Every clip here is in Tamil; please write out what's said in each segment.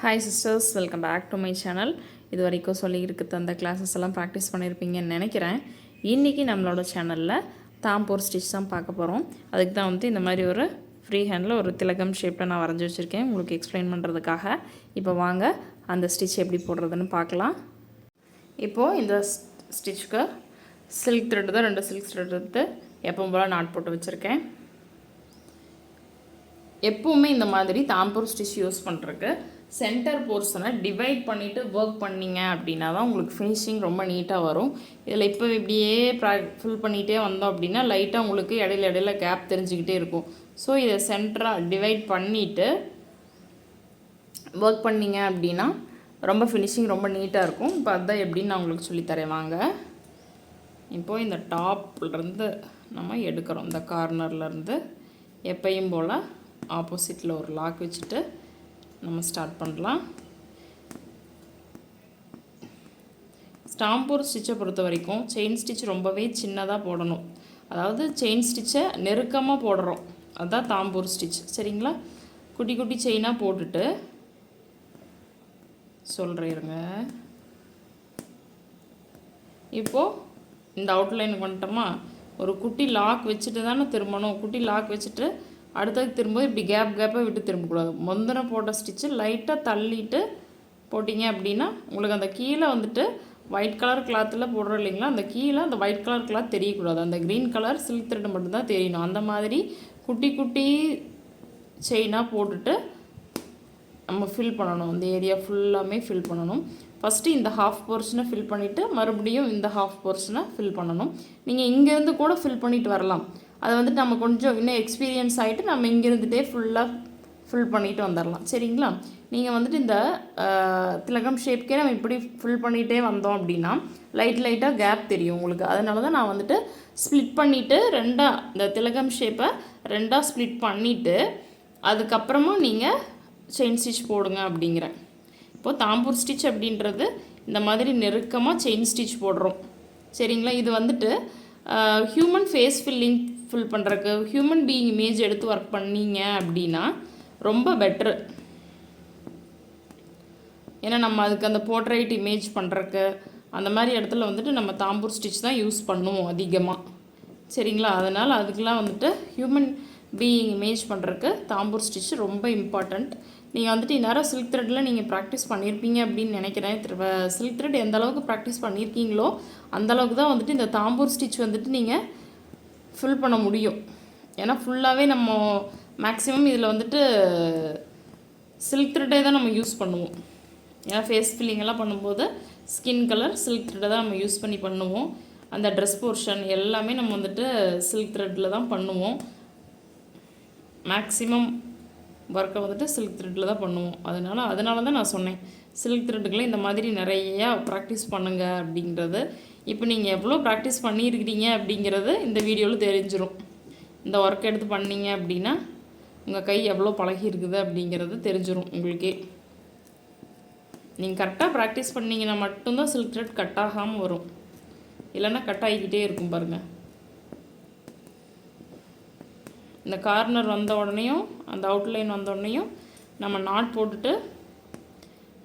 Hi sisters, welcome back to my channel. இது வரைக்கும் சொல்லியிருக்க அந்த கிளாஸஸ் எல்லாம் ப்ராக்டிஸ் பண்ணியிருப்பீங்கன்னு நினைக்கிறேன். இன்றைக்கி நம்மளோட சேனலில் தாம்பூர் ஸ்டிச் தான் பார்க்க போகிறோம். அதுக்கு தான் இந்த மாதிரி ஒரு ஃப்ரீ ஹேண்டில் ஒரு திலகம் ஷேப்பில் நான் வரைஞ்சி வச்சுருக்கேன் உங்களுக்கு எக்ஸ்பிளைன் பண்ணுறதுக்காக. இப்போ வாங்க அந்த ஸ்டிச் எப்படி போடுறதுன்னு பார்க்கலாம். இப்போது இந்த ஸ்டிச்சுக்கு சில்க் த்ரெட் தான் 2 சில்க் த்ரெட் எடுத்து எப்பவும் போல் நாட் போட்டு வச்சுருக்கேன். எப்போவுமே இந்த மாதிரி தாம்பூர் ஸ்டிச் யூஸ் பண்ணுறதுக்கு சென்டர் போர்ஷனை டிவைட் பண்ணிவிட்டு ஒர்க் பண்ணிங்க அப்படின்னா தான் உங்களுக்கு ஃபினிஷிங் ரொம்ப நீட்டாக வரும். இதில் இப்போ இப்படியே ஃபில் பண்ணிகிட்டே வந்தோம் அப்படின்னா லைட்டாக உங்களுக்கு இடையில கேப் தெரிஞ்சுக்கிட்டே இருக்கும். ஸோ இதை சென்டராக டிவைட் பண்ணிவிட்டு ஒர்க் பண்ணிங்க அப்படின்னா ரொம்ப ஃபினிஷிங் ரொம்ப நீட்டாக இருக்கும். இப்போ அதுதான் எப்படின்னு நான் உங்களுக்கு சொல்லித்தரேன் வாங்க. இப்போது இந்த டாப்லேருந்து நம்ம எடுக்கிறோம். இந்த கார்னர்லேருந்து எப்பையும் போல் ஆப்போசிட்டில் ஒரு லாக் வச்சுட்டு நம்ம ஸ்டார்ட் பண்ணலாம். தாம்பூர் ஸ்டிச்சை பொறுத்த வரைக்கும் செயின் ஸ்டிச் ரொம்பவே சின்னதாக போடணும். அதாவது செயின் ஸ்டிச்சை நெருக்கமாக போடுறோம், அதுதான் தாம்பூர் ஸ்டிச். சரிங்களா? குட்டி குட்டி செயினாக போட்டுட்டு சொல்கிறேங்க. இப்போது இந்த அவுட்லைனுக்கு வந்துட்டோமா, ஒரு குட்டி லாக் வச்சுட்டு தானே திரும்பணும். குட்டி லாக் வச்சுட்டு அடுத்தது திரும்பவும் இப்படி கேப்பாக விட்டு திரும்பக்கூடாது. முந்தின போட்ட ஸ்டிச்சு லைட்டாக தள்ளிட்டு போட்டிங்க அப்படின்னா உங்களுக்கு அந்த கீழே வந்துட்டு ஒயிட் கலர் கிளாத்தில் போடுறோம் இல்லைங்களா, அந்த கீழே அந்த ஒயிட் கலர் கிளாத் தெரியக்கூடாது. அந்த க்ரீன் கலர் சில்க் த்ரெட் மட்டும்தான் தெரியணும். அந்த மாதிரி குட்டி குட்டி செயினாக போட்டுட்டு நம்ம ஃபில் பண்ணணும். இந்த ஏரியா ஃபுல்லாமே ஃபில் பண்ணணும். ஃபஸ்ட்டு இந்த ஹாஃப் போர்ஷனை ஃபில் பண்ணிவிட்டு மறுபடியும் இந்த ஹாஃப் போர்ஷனை ஃபில் பண்ணணும். நீங்கள் இங்கேருந்து கூட ஃபில் பண்ணிட்டு வரலாம். அதை வந்துட்டு நம்ம கொஞ்சம் இன்னும் எக்ஸ்பீரியன்ஸ் ஆகிட்டு நம்ம இங்கேருந்துட்டே ஃபுல்லாக ஃபில் பண்ணிட்டு வந்துடலாம். சரிங்களா? நீங்கள் வந்துட்டு இந்த திலகம் ஷேப்க்கே நம்ம இப்படி ஃபில் பண்ணிகிட்டே வந்தோம் அப்படின்னா லைட்டாக கேப் தெரியும் உங்களுக்கு. அதனால தான் நான் வந்துட்டு ஸ்ப்ளிட் பண்ணிவிட்டு இந்த திலகம் ஷேப்பை 2 ஸ்ப்ளிட் பண்ணிவிட்டு அதுக்கப்புறமா நீங்கள் செயின் ஸ்டிச் போடுங்க அப்படிங்கிறேன். இப்போது தாம்பூர் ஸ்டிச் அப்படின்றது இந்த மாதிரி நெருக்கமாக செயின் ஸ்டிச் போடுறோம். சரிங்களா? இது வந்துட்டு ஹியூமன் ஃபேஸ் ஃபில் பண்ணுறக்கு ஹியூமன் பீயிங் இமேஜ் எடுத்து ஒர்க் பண்ணிங்க அப்படின்னா ரொம்ப பெட்ரு. ஏன்னா நம்ம அதுக்கு அந்த போர்ட்ரைட் இமேஜ் பண்ணுறக்கு அந்த மாதிரி இடத்துல வந்துட்டு நம்ம தாம்பூர் ஸ்டிச் தான் யூஸ் பண்ணுவோம் அதிகமாக. சரிங்களா? அதனால் அதுக்கெலாம் வந்துட்டு ஹியூமன் பீயிங் இமேஜ் பண்ணுறக்கு தாம்பூர் ஸ்டிச் ரொம்ப இம்பார்ட்டண்ட். நீங்கள் வந்துட்டு இந்நேரம் சில்க் த்ரெட்டில் நீங்கள் ப்ராக்டிஸ் பண்ணியிருப்பீங்க அப்படின்னு நினைக்கிறேன். சில்க் த்ரெட் எந்த அளவுக்கு ப்ராக்டிஸ் பண்ணியிருக்கீங்களோ அந்தளவுக்கு தான் வந்துட்டு இந்த தாம்பூர் ஸ்டிச் வந்துட்டு நீங்கள் ஃபில் பண்ண முடியும். ஏன்னா ஃபுல்லாகவே நம்ம மேக்ஸிமம் இதில் வந்துட்டு சில்க் த்ரெட்டை தான் நம்ம யூஸ் பண்ணுவோம். ஏன்னா ஃபேஸ் ஃபில்லிங்கெல்லாம் பண்ணும்போது ஸ்கின் கலர் சில்க் த்ரெட்டை தான் நம்ம யூஸ் பண்ணி பண்ணுவோம். அந்த ட்ரெஸ் போர்ஷன் எல்லாமே நம்ம வந்துட்டு சில்க் த்ரெட்டில் தான் பண்ணுவோம். மேக்ஸிமம் ஒர்க்கை வந்துட்டு சில்க் த்ரெட்டில் தான் பண்ணுவோம். அதனால தான் நான் சொன்னேன் சில்க் த்ரெட்டுக்கெல்லாம் இந்த மாதிரி நிறையா ப்ராக்டிஸ் பண்ணுங்கள் அப்படிங்கிறது. இப்போ நீங்கள் எவ்வளோ ப்ராக்டிஸ் பண்ணியிருக்கிறீங்க அப்படிங்கிறது இந்த வீடியோவில் தெரிஞ்சிடும். இந்த ஒர்க் எடுத்து பண்ணிங்க அப்படின்னா உங்கள் கை எவ்வளோ பழகி இருக்குது அப்படிங்கிறது தெரிஞ்சிடும் உங்களுக்கே. நீங்கள் கரெக்டாக ப்ராக்டிஸ் பண்ணிங்கன்னா மட்டும்தான் சில்க் த்ரெட் கட் ஆகாமல் வரும். இல்லைன்னா கட் ஆகிக்கிட்டே இருக்கும் பாருங்கள். இந்த கார்னர் வந்த உடனேயும் அந்த அவுட்லைன் வந்த உடனேயும் நம்ம நாட் போட்டுட்டு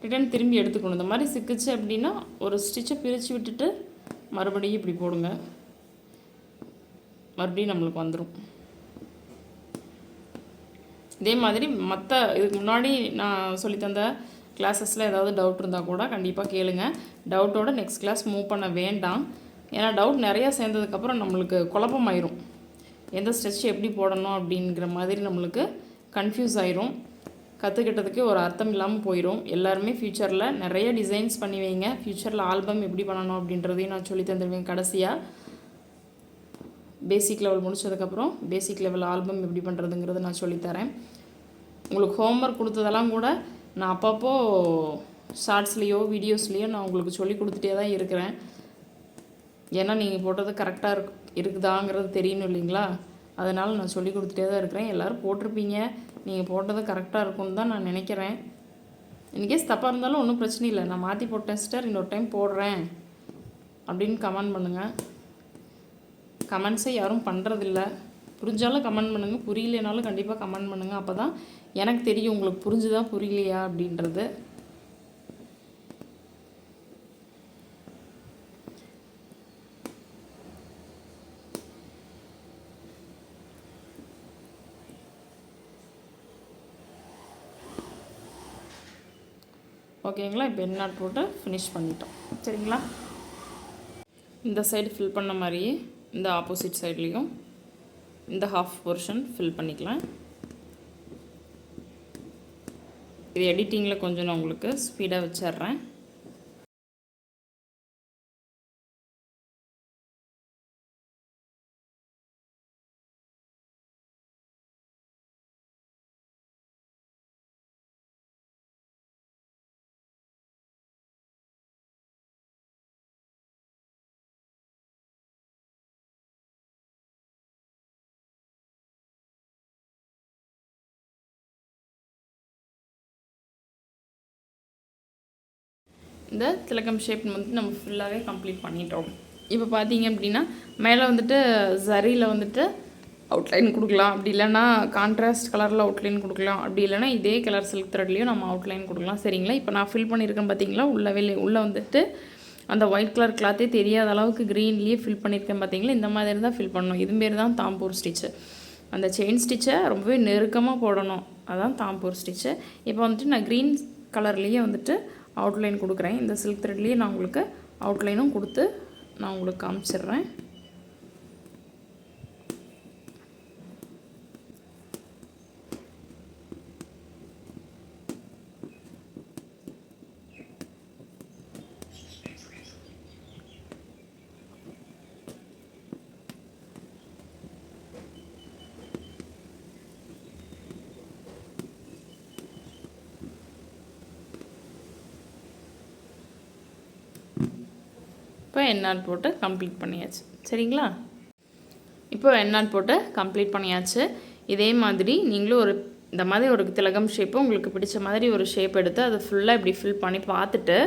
ரிட்டன் திரும்பி எடுத்துக்கணும். இந்த மாதிரி சிக்கிச்சு அப்படின்னா ஒரு ஸ்டிச்சை பிரித்து விட்டுட்டு மறுபடியும் இப்படி போடுங்க. மறுபடியும் நம்மளுக்கு வந்துடும். இதே மாதிரி மற்ற இதுக்கு முன்னாடி நான் சொல்லித்தந்த கிளாஸஸில் ஏதாவது டவுட் இருந்தால் கூட கண்டிப்பாக கேளுங்க. டவுட்டோட நெக்ஸ்ட் கிளாஸ் மூவ் பண்ண வேண்டாம். ஏன்னா டவுட் நிறையா சேர்ந்ததுக்கப்புறம் நம்மளுக்கு குழப்பமாயிரும். எந்த ஸ்டிச் எப்படி போடணும் அப்படிங்கிற மாதிரி நம்மளுக்கு கன்ஃபியூஸ் ஆயிரும். கற்றுக்கிட்டதுக்கே ஒரு அர்த்தம் இல்லாமல் போயிடும். எல்லாருமே ஃப்யூச்சரில் நிறைய டிசைன்ஸ் பண்ணி வைங்க. ஃப்யூச்சரில் ஆல்பம் எப்படி பண்ணணும் அப்படின்றதையும் நான் சொல்லி தந்துடுவேன். கடைசியாக பேசிக் லெவல் முடித்ததுக்கப்புறம் பேசிக் லெவல் ஆல்பம் எப்படி பண்ணுறதுங்கிறத நான் சொல்லித்தரேன். உங்களுக்கு ஹோம்ஒர்க் கொடுத்ததெல்லாம் கூட நான் அப்பப்போ ஷார்ட்ஸ்லேயோ வீடியோஸ்லேயோ நான் உங்களுக்கு சொல்லி கொடுத்துட்டே தான் இருக்கிறேன். ஏன்னா நீங்கள் போட்டது கரெக்டாக இருக்குதாங்கிறது தெரியணும் இல்லைங்களா? அதனால் நான் சொல்லி கொடுத்துட்டே தான் இருக்கிறேன். எல்லோரும் போட்டிருப்பீங்க, நீங்கள் போட்டது கரெக்டாக இருக்கும்னு தான் நான் நினைக்கிறேன். இன்கேஸ் தப்பாக இருந்தாலும் ஒன்றும் பிரச்சனை இல்லை. நான் மாற்றி போட்டேன் சிஸ்டர், இன்னொரு டைம் போடுறேன் அப்படின்னு கமெண்ட் பண்ணுங்கள். கமெண்ட்ஸை யாரும் பண்ணுறதில்ல. புரிஞ்சாலும் கமெண்ட் பண்ணுங்கள், புரியலைனாலும் கண்டிப்பாக கமெண்ட் பண்ணுங்கள். அப்போ தான் எனக்கு தெரியும் உங்களுக்கு புரிஞ்சுதா புரியலையா அப்படின்றது. ஓகேங்களா? இப்போ என் நாட் போட்டு ஃபினிஷ் பண்ணிட்டோம். சரிங்களா? இந்த சைடு ஃபில் பண்ண மாதிரியே இந்த ஆப்போசிட் சைட்லேயும் இந்த ஹாஃப் போர்ஷன் ஃபில் பண்ணிக்கலாம். இது எடிட்டிங்கில் கொஞ்சம் நான் உங்களுக்கு ஸ்பீடாக வச்சிட்றேன். இந்த திலகம் ஷேப் வந்து நம்ம ஃபுல்லாகவே கம்ப்ளீட் பண்ணிட்டோம். இப்போ பார்த்தீங்க அப்படின்னா மேலே வந்துட்டு ஜரியில் வந்துட்டு அவுட்லைன் கொடுக்கலாம், அப்படி இல்லைன்னா கான்ட்ராஸ்ட் கலரில் அவுட்லைன் கொடுக்கலாம், அப்படி இல்லைனா இதே கலர் சில்க் த்ரெட்லேயும் நம்ம அவுட்லைன் கொடுக்கலாம். சரிங்களா? இப்போ நான் ஃபில் பண்ணியிருக்கேன் பார்த்தீங்களா, உள்ளே வந்துட்டு அந்த ஒயிட் கலர் கிளாத்தே தெரியாத அளவுக்கு க்ரீன்லேயே ஃபில் பண்ணியிருக்கேன் பார்த்தீங்களா. இந்த மாதிரி தான் ஃபில் பண்ணணும். இதுமாரி தான் தாம்பூர் ஸ்டிச்சு. அந்த செயின் ஸ்டிச்சை ரொம்பவே நெருக்கமாக போடணும், அதான் தாம்பூர் ஸ்டிச்சு. இப்போ வந்துட்டு நான் க்ரீன் கலர்லேயே வந்துட்டு அவுட்லைன் கொடுக்குறேன். இந்த சில்க் த்ரெட்லேயே நான் உங்களுக்கு அவுட்லைனும் கொடுத்து நான் உங்களுக்கு காமிச்சிடுறேன். இப்போ என்ஆர் போட்டு கம்ப்ளீட் பண்ணியாச்சு. சரிங்களா? இப்போ என்ஆர் போட்டு கம்ப்ளீட் பண்ணியாச்சு. இதே மாதிரி நீங்களும் இந்த மாதிரி ஒரு திலகம் ஷேப்பு உங்களுக்கு பிடிச்ச மாதிரி ஒரு ஷேப் எடுத்து அதை ஃபுல்லாக இப்படி ஃபில் பண்ணி பார்த்துட்டு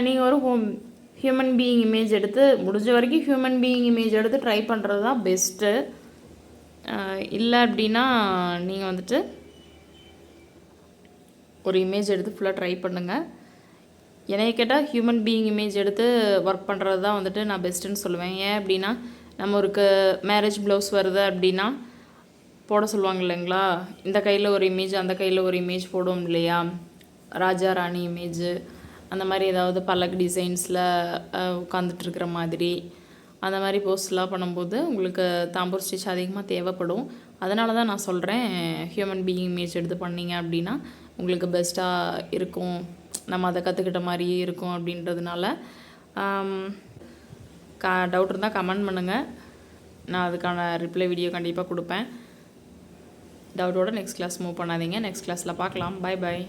நீங்கள் ஒரு ஹியூமன் பீயிங் இமேஜ் எடுத்து முடிஞ்ச வரைக்கும் ஹியூமன் பீயிங் இமேஜ் எடுத்து ட்ரை பண்ணுறது தான் பெஸ்ட்டு. இல்லை அப்படின்னா நீங்கள் வந்துட்டு ஒரு இமேஜ் எடுத்து ஃபுல்லாக ட்ரை பண்ணுங்கள். என்னைய கேட்டால் ஹியூமன் பீயிங் இமேஜ் எடுத்து ஒர்க் பண்ணுறது தான் வந்துட்டு நான் பெஸ்ட்டுன்னு சொல்லுவேன். ஏன் அப்படின்னா நம்ம ஒரு மேரேஜ் ப்ளவுஸ் வருது அப்படின்னா போட சொல்லுவாங்க இல்லைங்களா, இந்த கையில் ஒரு இமேஜ் அந்த கையில் ஒரு இமேஜ் போடுவோம் இல்லையா, ராஜா ராணி இமேஜு அந்த மாதிரி ஏதாவது பல்லக்கு டிசைன்ஸில் உட்காந்துட்ருக்கிற மாதிரி அந்த மாதிரி போஸ்ட்லாம் பண்ணும்போது உங்களுக்கு தாம்பூர் ஸ்டிச் அதிகமாக தேவைப்படும். அதனால தான் நான் சொல்கிறேன் ஹியூமன் பீயிங் இமேஜ் எடுத்து பண்ணிங்க அப்படின்னா உங்களுக்கு பெஸ்ட்டாக இருக்கும், நம்ம அதை கற்றுக்கிட்ட மாதிரியே இருக்கும் அப்படின்றதுனால. டவுட் இருந்தால் கமெண்ட் பண்ணுங்கள், நான் அதுக்கான ரிப்ளை வீடியோ கண்டிப்பாக கொடுப்பேன். டவுட்டோட நெக்ஸ்ட் கிளாஸ் மூவ் பண்ணாதீங்க. நெக்ஸ்ட் கிளாஸில் பார்க்கலாம். Bye bye.